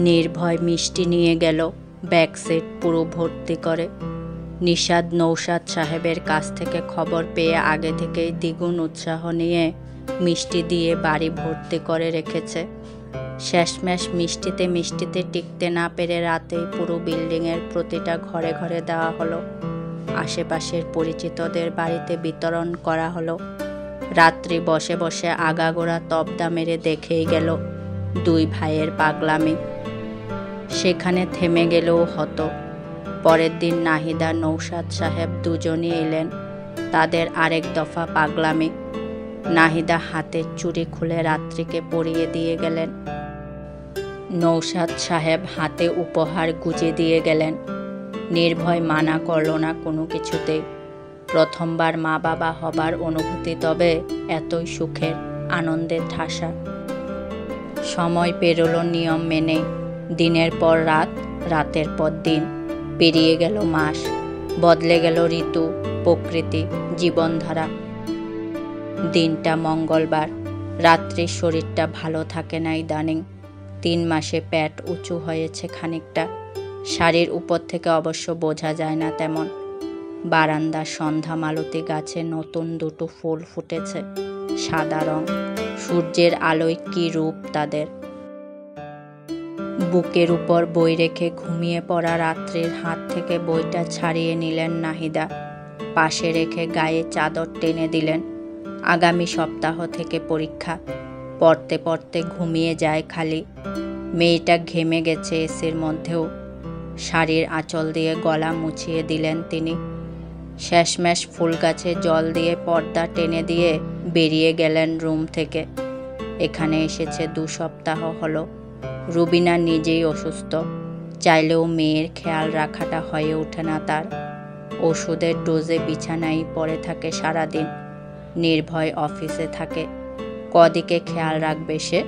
নির্ভয় মিষ্টি নিয়ে গেল, ব্যাগ সেট পুরো ভর্তি করে। নিশাদ নৌশাদ সাহেবের কাছ থেকে খবর পেয়ে আগে থেকেই দ্বিগুণ উৎসাহ নিয়ে মিষ্টি দিয়ে বাড়ি ভর্তি করে রেখেছে। শেষমেশ মিষ্টিতে টিকতে না পেরে রাতেই পুরো বিল্ডিংয়ের প্রতিটা ঘরে ঘরে দেওয়া হলো। আশেপাশের পরিচিতদের বাড়িতে বিতরণ করা হলো। রাত্রি বসে বসে আগাগোড়া তবদা মেরে দেখেই গেল দুই ভাইয়ের পাগলামি। সেখানে থেমে গেলেও হতো। পরের দিন নাহিদা নৌশাদ সাহেব দুজনই এলেন, তাদের আরেক দফা পাগলামি। নাহিদা হাতের চুড়ি খুলে রাত্রিকে পরিয়ে দিয়ে গেলেন। নৌশাদ সাহেব হাতে উপহার গুজে দিয়ে গেলেন। নির্ভয় মানা করল না কোনো কিছুতেই। প্রথমবার মা বাবা হবার অনুভূতি তবে এতই সুখের, আনন্দের ঠাসা। সময় পেরোলো নিয়ম মেনে। দিনের পর রাত, রাতের পর দিন। পেরিয়ে গেল মাস, বদলে গেল ঋতু, প্রকৃতি, জীবনধারা। দিনটা মঙ্গলবার। রাত্রির শরীরটা ভালো থাকে না ইদানিং। 3 মাসে পেট উঁচু হয়েছে খানিকটা। শাড়ির উপর থেকে অবশ্য বোঝা যায় না তেমন। বারান্দার সন্ধ্যা মালতী গাছে নতুন দুটো ফুল ফুটেছে, সাদা রং। সূর্যের আলোয় কি রূপ তাদের। বুকের উপর বই রেখে ঘুমিয়ে পড়া রাত্রির হাত থেকে বইটা ছাড়িয়ে নিলেন নাহিদা। পাশে রেখে গায়ে চাদর টেনে দিলেন। আগামী সপ্তাহ থেকে পরীক্ষা। পড়তে পড়তে ঘুমিয়ে যায় খালি। মেয়েটা ঘেমে গেছে এসির মধ্যেও। শাড়ির আঁচল দিয়ে গলা মুছিয়ে দিলেন তিনি। শেষমেশ ফুল গাছে জল দিয়ে পর্দা টেনে দিয়ে বেরিয়ে গেলেন রুম থেকে। এখানে এসেছে 2 সপ্তাহ হলো। রুবিনা নিজেই অসুস্থ, চাইলেও মেয়ের খেয়াল রাখাটা হয়ে ওঠে না তার। ওষুধের ডোজে বিছানায় পড়ে থাকে সারাদিন। নির্ভয় অফিসে থাকে, কদিকে খেয়াল রাখবে সে।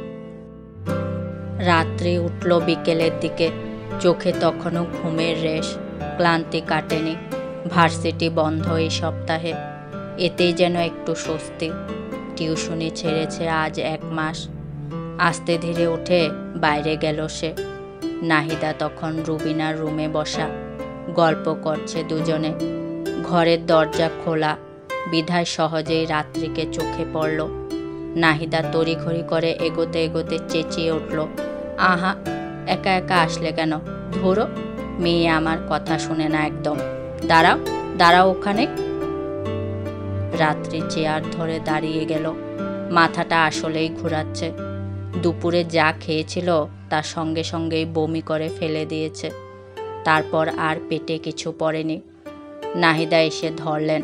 রাত্রি উঠল বিকেলের দিকে। চোখে তখনও ঘুমের রেশ, ক্লান্তি কাটেনি। ভার্সিটি বন্ধ এই সপ্তাহে, এতেই যেন একটু স্বস্তি। টিউশনি ছেড়েছে আজ 1 মাস। আস্তে ধীরে উঠে বাইরে গেল সে। নাহিদা তখন রুবিনার রুমে বসা, গল্প করছে দুজনে। ঘরের দরজা খোলা, বিধায় সহজেই রাত্রিকে চোখে পড়ল। নাহিদা তড়িঘড়ি করে এগোতে এগোতে চেঁচিয়ে উঠল, আহা, একা একা আসলে কেন? ধরো, মেয়ে আমার কথা শুনে না একদম। দাঁড়াও দাঁড়াও ওখানে। রাত্রি চেয়ার ধরে দাঁড়িয়ে গেল। মাথাটা আসলেই ঘুরাচ্ছে। দুপুরে যা খেয়েছিল তার সঙ্গে সঙ্গেই বমি করে ফেলে দিয়েছে। তারপর আর পেটে কিছু পড়েনি। নাহিদা এসে ধরলেন,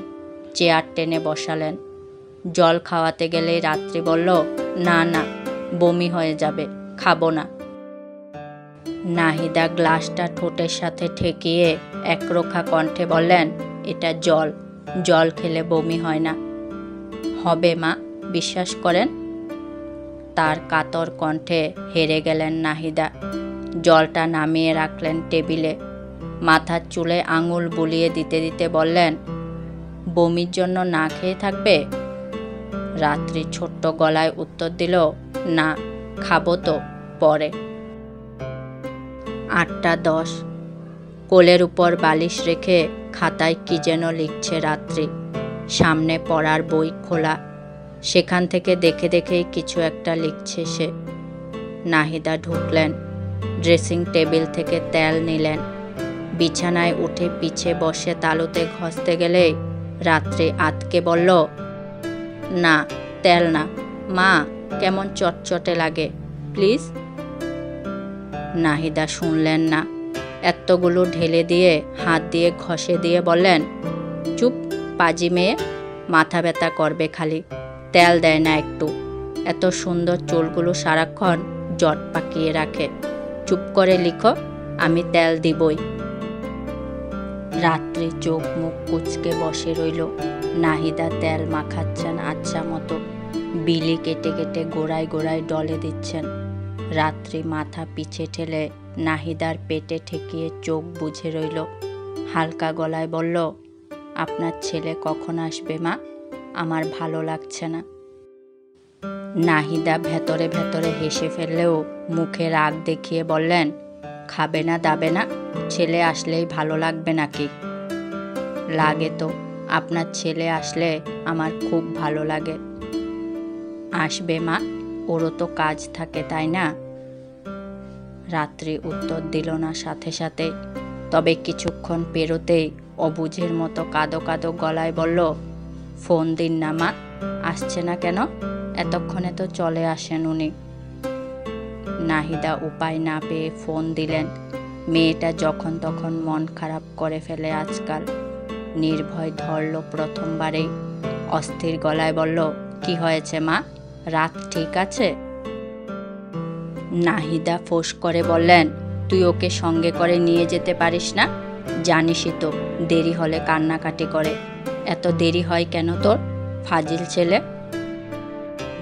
চেয়ার টেনে বসালেন। জল খাওয়াতে গেলেই রাত্রি বলল, না না, বমি হয়ে যাবে, খাবো না। নাহিদা গ্লাসটা ঠোঁটের সাথে ঠেকিয়ে একরোখা কণ্ঠে বললেন, এটা জল, জল খেলে বমি হয় না। হবে মা, বিশ্বাস করেন। তার কাতর কণ্ঠে হেরে গেলেন নাহিদা। জলটা নামিয়ে রাখলেন টেবিলে। মাথার চুলে আঙুল বুলিয়ে দিতে দিতে বললেন, বমির জন্য না খেয়ে থাকবে? রাত্রি ছোট্ট গলায় উত্তর দিল, না, খাবো তো পরে। 8:10। কোলের উপর বালিশ রেখে খাতায় কি যেন লিখছে রাত্রি। সামনে পড়ার বই খোলা, সেখান থেকে দেখে দেখেই কিছু একটা লিখছে সে। নাহিদা ঢুকলেন। ড্রেসিং টেবিল থেকে তেল নিলেন। বিছানায় উঠে পিছে বসে তালুতে ঘষতে গেলে রাত্রি আতকে বলল, না, তেল না মা, কেমন চটচটে লাগে, প্লিজ। নাহিদা শুনলেন না। এতগুলো ঢেলে দিয়ে হাত দিয়ে ঘষে দিয়ে বললেন, চুপ, পাজি মেয়ে, মাথা ব্যথা করবে খালি, তেল দেয় না একটু। এত সুন্দর চুলগুলো সারাক্ষণ জট পাকিয়ে রাখে। চুপ করে লিখো, আমি তেল দিবই। রাত্রি চোখ মুখ কুচকে বসে রইল। নাহিদা তেল মাখাচ্ছেন আচ্ছা মতো। বিলি কেটে কেটে গোড়ায় গোড়ায় ডলে দিচ্ছেন। রাত্রি মাথা পিছে ঠেলে নাহিদার পেটে ঠেকিয়ে চোখ বুজে রইল। হালকা গলায় বলল, আপনার ছেলে কখন আসবে মা? আমার ভালো লাগছে না। নাহিদা ভেতরে ভেতরে হেসে ফেললেও মুখে রাগ দেখিয়ে বললেন, খাবে না দাবে না, ছেলে আসলেই ভালো লাগবে নাকি? লাগে তো, আপনার ছেলে আসলে আমার খুব ভালো লাগে। আসবে মা, ওরও তো কাজ থাকে তাই না? রাত্রি উত্তর দিল না সাথে সাথে, তবে কিছুক্ষণ পেরোতেই অবুঝের মতো কাঁদো কাঁদো গলায় বলল, ফোন দিন না মা, আসছে না কেন? এতক্ষণে তো চলে আসেন উনি। নাহিদা উপায় না পেয়ে ফোন দিলেন। মেয়েটা যখন তখন মন খারাপ করে ফেলে আজকাল। নির্ভয় ধরল প্রথমবারেই, অস্থির গলায় বলল, কি হয়েছে মা, রাত ঠিক আছে? নাহিদা ফোঁস করে বললেন, তুই ওকে সঙ্গে করে নিয়ে যেতে পারিস না? জানিসই তো দেরি হলে কান্নাকাটি করে। এত দেরি হয় কেন তোর, ফাজিল ছেলে?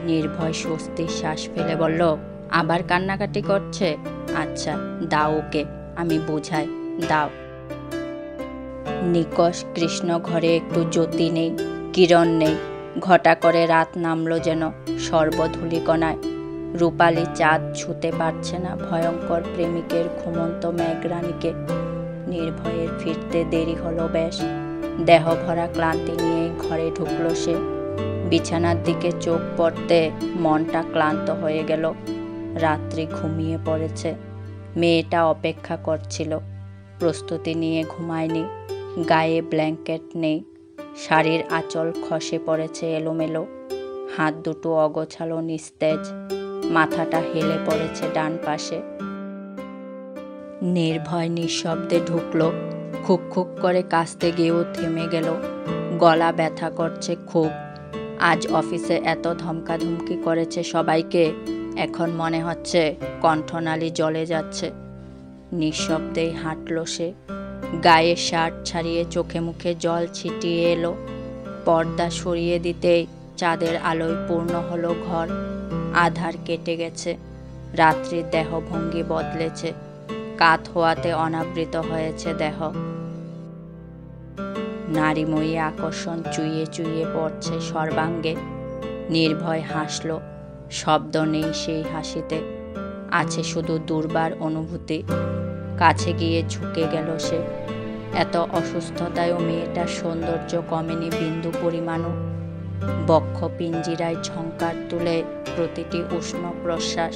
নির্ভয় স্বস্তির শ্বাস ফেলে বলল, আবার কান্নাকাটি করছে? আচ্ছা দাও ওকে, আমি বোঝাই, দাও। নিকষ কৃষ্ণ ঘরে একটু জ্যোতি নেই, কিরণ নেই। ঘটা করে রাত নামলো যেন সর্বধূলিকণায়। রূপালী চাঁদ ছুতে পারছে না ভয়ঙ্কর প্রেমিকের ঘুমন্ত মেঘরানীকে। নির্ভয়ের ফিরতে দেরি হলো বেশ। দেহ ভরা ক্লান্তি নিয়ে ঘরে ঢুকলো সে। বিছানার দিকে চোখ পড়তে মনটা ক্লান্ত হয়ে গেল। রাত্রি ঘুমিয়ে পড়েছে। মেয়েটা অপেক্ষা করছিল। প্রস্তুতি নিয়ে ঘুমায়নি। গায়ে ব্ল্যাঙ্কেট নেই। শাড়ির আঁচল খসে পড়েছে এলোমেলো। হাত দুটো অগোছালো নিস্তেজ। মাথাটা হেলে পড়েছে ডান পাশে। নির্ভয় নিঃশব্দে ঢুকলো। খুক খুক করে কাশতে গিয়েও থেমে গেল। গলা ব্যথা করছে খুব। আজ অফিসে এত ধমকাধমকি করেছে সবাইকে, এখন মনে হচ্ছে কণ্ঠনালী জ্বলে যাচ্ছে। নিঃশব্দেই হাঁটল সে। গায়ে শার্ট ছাড়িয়ে চোখে মুখে জল ছিটিয়ে এলো। পর্দা সরিয়ে দিতেই চাঁদের আলোয় পূর্ণ হলো ঘর। আধার কেটে গেছে। রাত্রির দেহভঙ্গি বদলেছে। কাত হওয়াতে অনাবৃত হয়েছে দেহ। নারীময়ী আকর্ষণ চুইয়ে চুইয়ে পড়ছে সর্বাঙ্গে। নির্ভয় হাসল। শব্দ নেই সেই হাসিতে, আছে শুধু দুর্বার অনুভূতি। কাছে গিয়ে ঝুঁকে গেল সে। এত অসুস্থতায়ও মেয়েটার সৌন্দর্য কমেনি বিন্দু পরিমাণও। বক্ষ পিঞ্জিরায় ঝংকার তুলে প্রতিটি উষ্ণ প্রশ্বাস।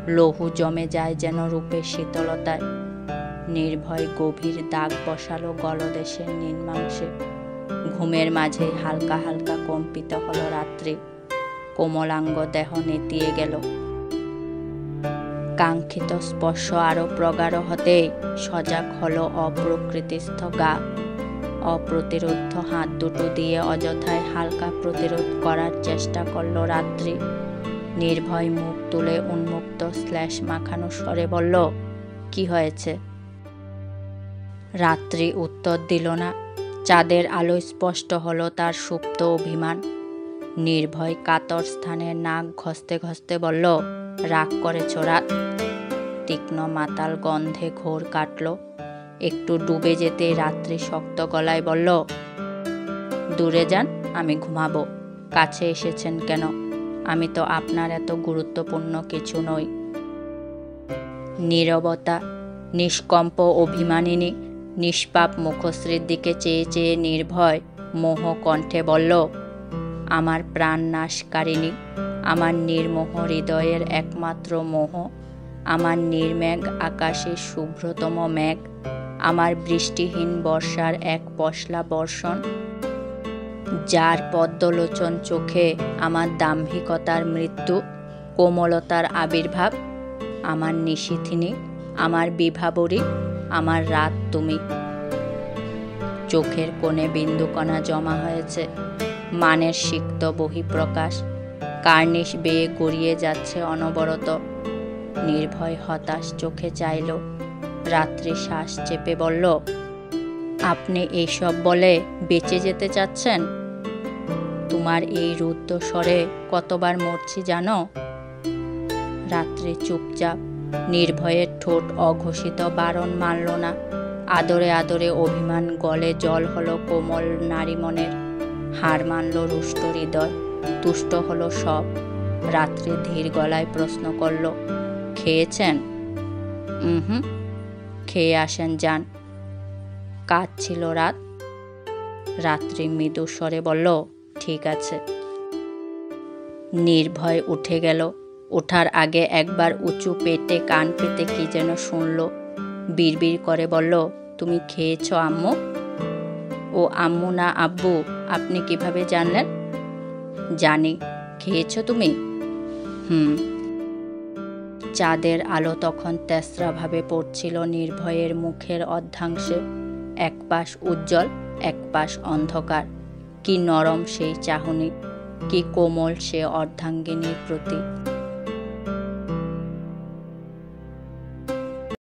লৌহ জমে যায় যেন রূপের শীতলতায়। নির্ভয় গভীর দাগ বসালো গলদেশের নিম্নাংশে। ঘুমের মাঝে হালকা হালকা কম্পিত হলো রাত্রি। কোমলাঙ্গ দেহ নেতিয়ে গেল। কাঙ্ক্ষিত স্পর্শ আরো প্রগাঢ় হতেই সজাগ হলো অপ্রকৃতিস্থ গা। অপ্রতিরোধ্য হাত দুটো দিয়ে অযথায় হালকা প্রতিরোধ করার চেষ্টা করল রাত্রি। নির্ভয় মুখ তুলে উন্মুক্ত শ্লেষ মাখানো স্বরে বলল, কি হয়েছে? রাত্রি উত্তর দিল না। চাঁদের আলোয় স্পষ্ট হলো তার সুপ্ত অভিমান। নির্ভয় কাতর স্থানে নাক ঘষতে ঘষতে বলল, রাগ করেছ রাত? তীক্ষ্ণ মাতাল গন্ধে ঘোর কাটল। একটু ডুবে যেতে রাত্রি শক্ত গলায় বলল, দূরে যান, আমি ঘুমাবো। কাছে এসেছেন কেন? আমি তো আপনার এত গুরুত্বপূর্ণ কিছু নই। নীরবতা। নিষ্কম্প অভিমানিনী নিষ্পাপ মুখশ্রীর দিকে চেয়ে চেয়ে নির্ভয় মোহ কণ্ঠে বলল, আমার প্রাণ নাশকারিণী, আমার নির্মোহ হৃদয়ের একমাত্র মোহ, আমার নির্মেঘ আকাশের শুভ্রতম মেঘ, আমার বৃষ্টিহীন বর্ষার এক পশলা বর্ষণ, যার পদ্মলোচন চোখে আমার দাম্ভিকতার মৃত্যু, কোমলতার আবির্ভাব, আমার নিশীথিনী, আমার বিভাবরী, আমার রাত তুমি। চোখের কোণে বিন্দুকণা জমা হয়েছে। মানের সিক্ত বহিঃপ্রকাশ। কার্নিশ বেয়ে গড়িয়ে যাচ্ছে অনবরত। নির্ভয় হতাশ চোখে চাইল। রাত্রি শ্বাস চেপে বলল, আপনি এইসব বলে বেঁচে যেতে চাচ্ছেন? তোমার এই রুদ্ধ স্বরে কতবার মরছি জানো? রাত্রি চুপচাপ। নির্ভয়ের ঠোঁট অঘোষিত বারণ মানল না। আদরে আদরে অভিমান গলে জল হলো কোমল নারী মনের। হার মানল রুষ্ট হৃদয়। তুষ্ট হলো সব। রাত্রি ধীর গলায় প্রশ্ন করল, খেয়েছেন? হুম, খেয়ে আসেন যান। কাজ ছিল রাত। রাত্রি মৃদু স্বরে বলল, ঠিক আছে। নির্ভয় উঠে গেল। ওঠার আগে একবার উঁচু পেটে কান পেতে কি যেন শুনল। বিড়বিড় করে বলল, তুমি খেয়েছ আম্মু? ও আম্মু না আব্বু, আপনি কিভাবে জানলেন? জানি। খেয়েছ তুমি? হুম। চাঁদের আলো তখন তেসরাভাবে পড়ছিল নির্ভয়ের মুখের অর্ধাংশে। এক পাশ উজ্জ্বল, এক পাশ অন্ধকার। কি নরম সেই চাহনি, কি কোমল সে অর্ধাঙ্গিনীর প্রতি।